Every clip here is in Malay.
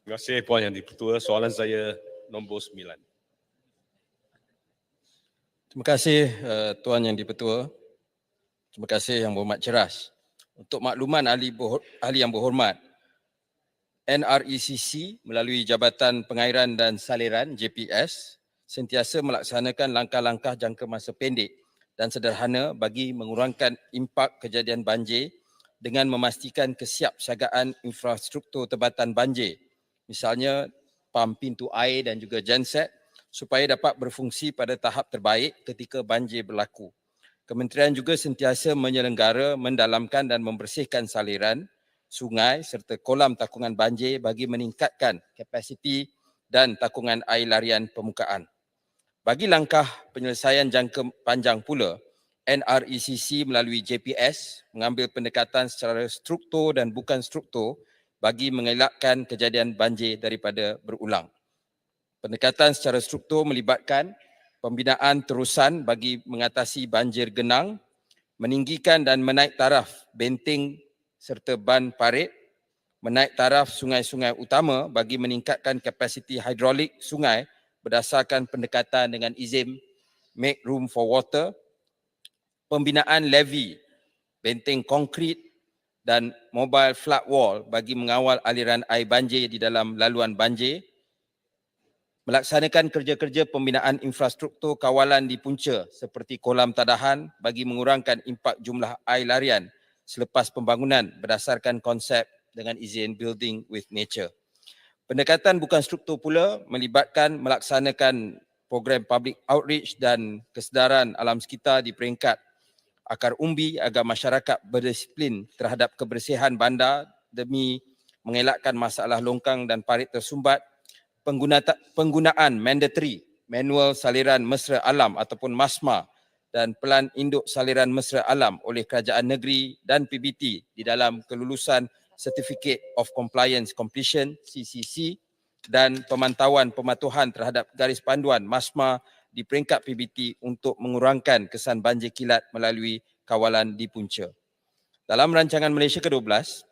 Terima kasih Puan Yang di-Pertua. Soalan saya nombor 9. Terima kasih Tuan Yang di-Pertua. Terima kasih Yang Berhormat Ceras. Untuk makluman ahli yang berhormat, NRECC melalui Jabatan Pengairan dan Saliran JPS sentiasa melaksanakan langkah-langkah jangka masa pendek dan sederhana bagi mengurangkan impak kejadian banjir dengan memastikan kesiapsiagaan infrastruktur tebatan banjir, misalnya pam pintu air dan juga genset, supaya dapat berfungsi pada tahap terbaik ketika banjir berlaku. Kementerian juga sentiasa menyelenggara, mendalamkan dan membersihkan saliran, sungai serta kolam takungan banjir bagi meningkatkan kapasiti dan takungan air larian permukaan. Bagi langkah penyelesaian jangka panjang pula, NRECC melalui JPS mengambil pendekatan secara struktur dan bukan struktur bagi mengelakkan kejadian banjir daripada berulang. Pendekatan secara struktur melibatkan pembinaan terusan bagi mengatasi banjir genang, meninggikan dan menaik taraf benteng serta ban parit, menaik taraf sungai-sungai utama bagi meningkatkan kapasiti hidrolik sungai berdasarkan pendekatan dengan izin Make Room for Water, pembinaan levee, benteng konkrit dan mobile flood wall bagi mengawal aliran air banjir di dalam laluan banjir, melaksanakan kerja-kerja pembinaan infrastruktur kawalan di punca seperti kolam tadahan bagi mengurangkan impak jumlah air larian selepas pembangunan berdasarkan konsep dengan izin Building with Nature. Pendekatan bukan struktur pula melibatkan melaksanakan program public outreach dan kesedaran alam sekitar di peringkat akar umbi agar masyarakat berdisiplin terhadap kebersihan bandar demi mengelakkan masalah longkang dan parit tersumbat, penggunaan mandatory manual saliran mesra alam ataupun MASMA dan pelan induk saliran mesra alam oleh kerajaan negeri dan PBT di dalam kelulusan Certificate of Compliance Completion CCC dan pemantauan pematuhan terhadap garis panduan MASMA di peringkat PBT untuk mengurangkan kesan banjir kilat melalui kawalan di punca. Dalam rancangan Malaysia ke-12,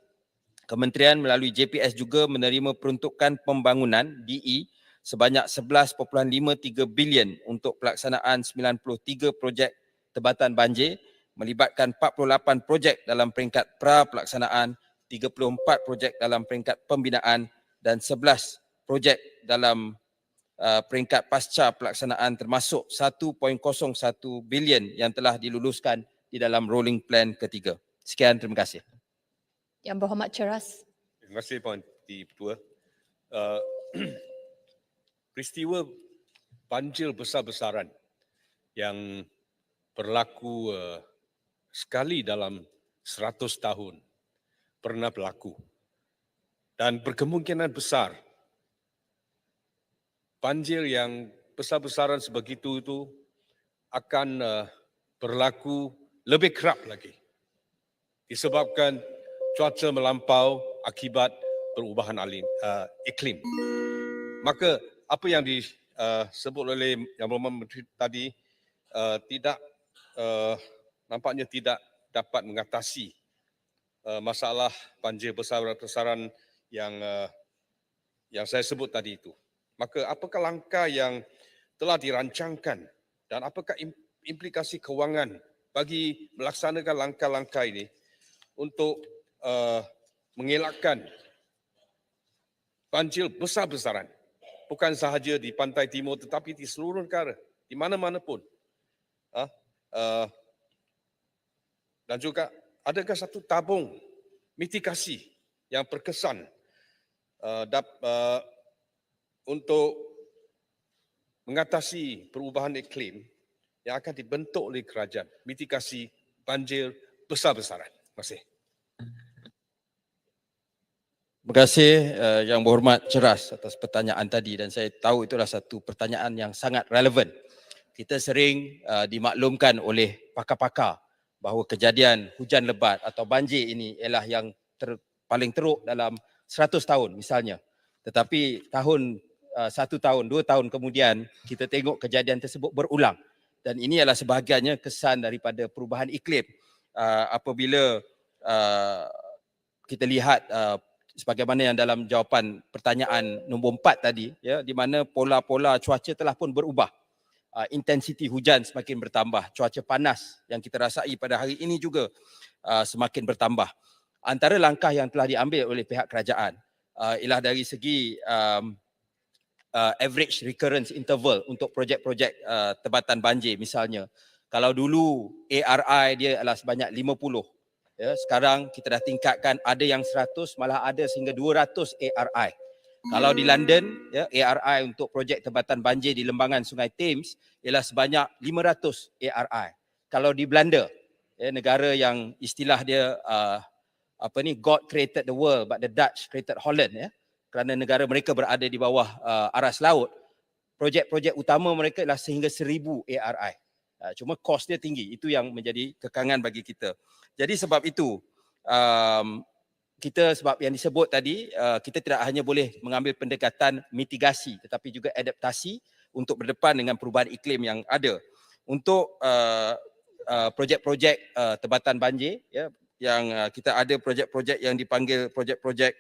Kementerian melalui JPS juga menerima peruntukan pembangunan DE sebanyak 11.53 bilion untuk pelaksanaan 93 projek tebatan banjir melibatkan 48 projek dalam peringkat pra-pelaksanaan, 34 projek dalam peringkat pembinaan dan 11 projek dalam peringkat pasca pelaksanaan termasuk 1.01 bilion yang telah diluluskan di dalam rolling plan ketiga. Sekian, terima kasih. Yang Berhormat Ceras. Terima kasih Puan di-Pertua. Peristiwa banjir besar-besaran yang berlaku sekali dalam 100 tahun pernah berlaku dan berkemungkinan besar banjir yang besar-besaran sebegitu itu akan berlaku lebih kerap lagi disebabkan cuaca melampau akibat perubahan iklim. Maka apa yang disebut oleh Yang Berhormat Menteri tadi nampaknya tidak dapat mengatasi masalah banjir besar-besaran yang saya sebut tadi itu. Maka apakah langkah yang telah dirancangkan dan apakah implikasi kewangan bagi melaksanakan langkah-langkah ini untuk mengelakkan banjir besar-besaran, bukan sahaja di pantai timur tetapi di seluruh negara, di mana-mana pun. Dan juga adakah satu tabung mitigasi yang berkesan untuk mengatasi perubahan iklim yang akan dibentuk oleh kerajaan, mitigasi banjir besar-besaran. Terima kasih. Terima kasih Yang Berhormat Ceras atas pertanyaan tadi dan saya tahu itulah satu pertanyaan yang sangat relevan. Kita sering dimaklumkan oleh pakar-pakar bahawa kejadian hujan lebat atau banjir ini ialah yang paling teruk dalam 100 tahun misalnya. Tetapi tahun 1 tahun, 2 tahun kemudian kita tengok kejadian tersebut berulang. Dan ini adalah sebahagiannya kesan daripada perubahan iklim apabila kita lihat sebagaimana yang dalam jawapan pertanyaan nombor 4 tadi, ya, di mana pola-pola cuaca telah pun berubah. Intensiti hujan semakin bertambah, cuaca panas yang kita rasai pada hari ini juga semakin bertambah. Antara langkah yang telah diambil oleh pihak kerajaan ialah dari segi average recurrence interval untuk projek-projek tebatan banjir misalnya. Kalau dulu ARI dia adalah sebanyak 50, ya, sekarang kita dah tingkatkan, ada yang 100, malah ada sehingga 200 ARI. Kalau di London, ya, ARI untuk projek tebatan banjir di lembangan Sungai Thames ialah sebanyak 500 ARI. Kalau di Belanda, ya, negara yang istilah dia God created the world but the Dutch created Holland, ya, kerana negara mereka berada di bawah aras laut, projek-projek utama mereka ialah sehingga 1000 ARI. Cuma kos dia tinggi, itu yang menjadi kekangan bagi kita. Jadi sebab itu, kita sebab yang disebut tadi, kita tidak hanya boleh mengambil pendekatan mitigasi tetapi juga adaptasi untuk berdepan dengan perubahan iklim yang ada. Untuk projek-projek tebatan banjir, ya, yang kita ada projek-projek yang dipanggil projek-projek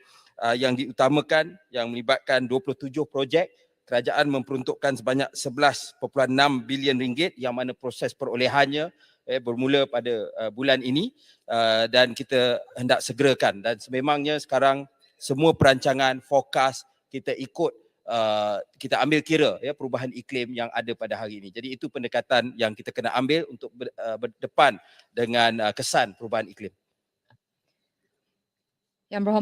yang diutamakan yang melibatkan 27 projek. Kerajaan memperuntukkan sebanyak 11.6 bilion ringgit yang mana proses perolehannya bermula pada bulan ini dan kita hendak segerakan, dan sememangnya sekarang semua perancangan forecast kita ikut, kita ambil kira, ya, perubahan iklim yang ada pada hari ini. Jadi itu pendekatan yang kita kena ambil untuk berdepan dengan kesan perubahan iklim. Yang Berhormat